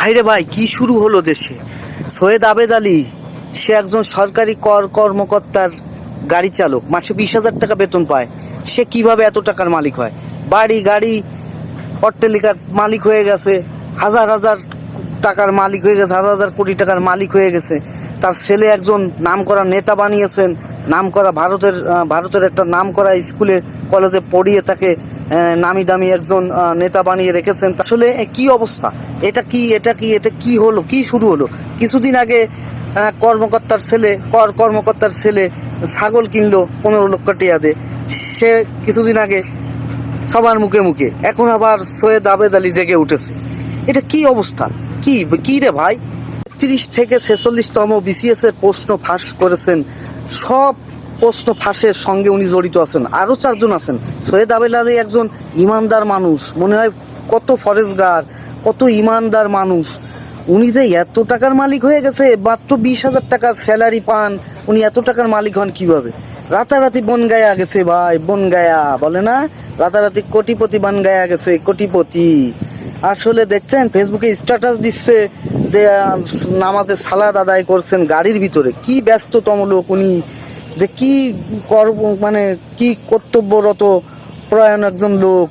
ভাইরে ভাই, কি শুরু হলো দেশে? সৈয়দ আবেদ আলী, সে একজন সরকারি কর্মকর্তার গাড়ি চালক, মাসে 20,000 টাকা বেতন পায়। সে কিভাবে এত টাকার মালিক হয়? বাড়ি গাড়ি অট্টালিকার মালিক হয়ে গেছে, হাজার হাজার টাকার মালিক হয়ে গেছে, হাজার হাজার কোটি টাকার মালিক হয়ে গেছে। তার ছেলে একজন নামকরা নেতা বানিয়েছেন, নামকরা ভারতের একটা নামকরা স্কুলে কলেজে পড়িয়ে তাকে নামি দামি একজন নেতা বানিয়ে রেখেছেন। আসলে কি অবস্থা? এটা কি হলো? কি শুরু হলো? কিছুদিন আগে কর্মকর্তার ছেলে ছাগল কিনলো 15 লক্ষ টাকা দিয়ে। সে কিছুদিন আগে সবার মুখে মুখে, এখন আবার সৈয়দ আবেদ আলী জেগে উঠেছে। এটা কি অবস্থা? কি কি রে ভাই? 30 থেকে 46তম বিসিএস এর প্রশ্ন ফাঁস করেছেন। সব প্রশ্ন ফাঁসের সঙ্গে উনি জড়িত আছেন, আরো 4 জন আছেন। সৈয়দ আবেদ আলী একজন ইমানদার মানুষ, মনে হয় কত ফরেজগার, কত ইমানদার মানুষ। উনি যে এত টাকার মালিক হয়ে গেছে, মাত্র 20,000 টাকা স্যালারি পান, উনি এত টাকার মালিক হন কিভাবে? রাতারাতি বন গায়া গেছে ভাই, বন গায়া বলে না, রাতারাতি কোটিপতি বান গায়া গেছে, কোটিপতি। আসলে দেখছেন ফেসবুকে স্ট্যাটাস দিচ্ছে যে নামাজে সালাদ আদায় করছেন গাড়ির ভিতরে। কি ব্যস্ততম লোক উনি, যে কি মানে কি কর্তব্যরত প্রয়াণ একজন লোক।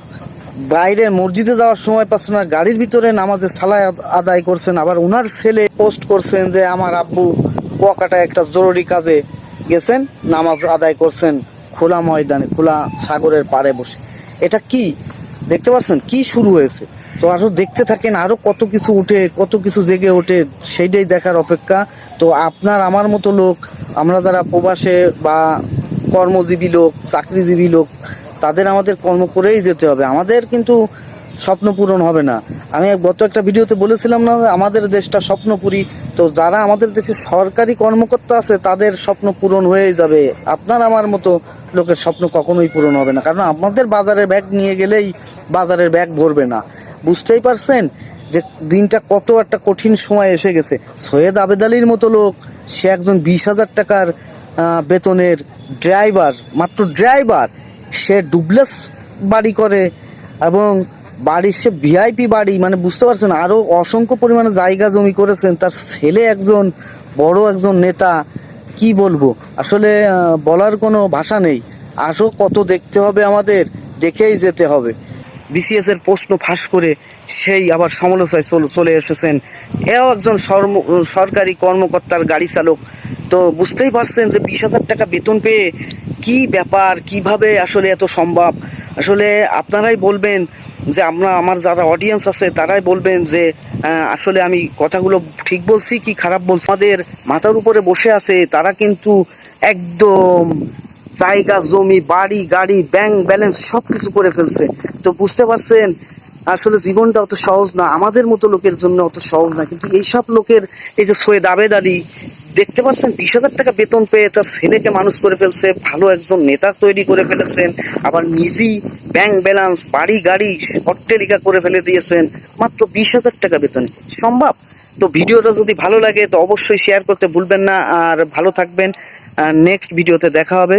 বাইরে মসজিদে যাওয়ার সময় পাচ্ছেন না, গাড়ির ভিতরে নামাজে সালাদ আদায় করছেন। আবার ওনার ছেলে পোস্ট করছেন যে আমার আব্বু কুয়াকাটা একটা জরুরি কাজে গেছেন, নামাজ আদায় করছেন খোলা ময়দানে, খোলা সাগরের পাড়ে বসে। এটা কি দেখতে পাচ্ছেন? কি শুরু হয়েছে? তো আসলে দেখতে থাকেন, আরো কত কিছু উঠে, কত কিছু জেগে ওঠে, সেইটাই দেখার অপেক্ষা। তো আপনার আমার মতো লোক, আমরা যারা প্রবাসে বা কর্মজীবী লোক, চাকরিজীবী লোক, তাদের আমাদের কর্ম করেই যেতে হবে। আমাদের কিন্তু স্বপ্ন পূরণ হবে না। আমি গত একটা ভিডিওতে বলেছিলাম না, আমাদের দেশটা স্বপ্নপুরী। তো যারা আমাদের দেশে সরকারি কর্মকর্তা আছে তাদের স্বপ্ন পূরণ হয়ে যাবে, আপনার আমার মতো লোকের স্বপ্ন কখনোই পূরণ হবে না। কারণ আমাদের বাজারের ব্যাগ নিয়ে গেলেই বাজারের ব্যাগ ভরবে না। বুঝতেই পারছেন যে দিনটা কত একটা কঠিন সময় এসে গেছে। সৈয়দ আবেদ আলীর মতো লোক, সে একজন 20,000 টাকার বেতনের ড্রাইভার, মাত্র ড্রাইভার। সে ডুপ্লেক্স বাড়ি করে, এবং বাড়ির সে ভিআইপি বাড়ি, মানে বুঝতে পারছেন, আরও অসংখ্য পরিমাণে জায়গা জমি করেছেন। তার ছেলে একজন বড় একজন নেতা। কি বলবো আসলে, বলার কোনো ভাষা নেই। আসো কত দেখতে হবে, আমাদের দেখেই যেতে হবে। বিসিএস এর প্রশ্ন ফাঁস করে সেই আবার সমালোচনায় চলে এসেছেন। এও একজন সরকারি কর্মকর্তার গাড়ি চালক। তো বুঝতেই পারছেন যে 20,000 টাকা বেতন পেয়ে কি ব্যাপার, কিভাবে আসলে এত সম্ভব। আসলে আপনারাই বলবেন যে আমার যারা অডিয়েন্স আছে তারাই বলবেন যে আসলে আমি কথাগুলো ঠিক বলছি কি খারাপ বলছি। আমাদের মাথার উপরে বসে আছে তারা কিন্তু একদম জায়গা জমি বাড়ি গাড়ি ব্যাংক ব্যালেন্স সবকিছু করে ফেলছে। তো বুঝতে পারছেন আসলে জীবনটা অত সহজ না, আমাদের মতো লোকের জন্য অত সহজ না। কিন্তু এইসব লোকের, এই যে সৈয়দ আবেদ আলী, দেখতে পাচ্ছেন 20,000 টাকা বেতন পেয়ে তার ছেলেকে মানুষ করে ফেলছে, ভালো একজন নেতা তৈরি করে ফেলেছেন। আবার নিজেই ব্যাংক ব্যালেন্স বাড়ি গাড়ি অট্টালিকা করে ফেলে দিয়েছেন মাত্র 20,000 টাকা বেতনে। সম্ভব? তো ভিডিওটা যদি ভালো লাগে তো অবশ্যই শেয়ার করতে ভুলবেন না। আর ভালো থাকবেন, নেক্সট ভিডিওতে দেখা হবে।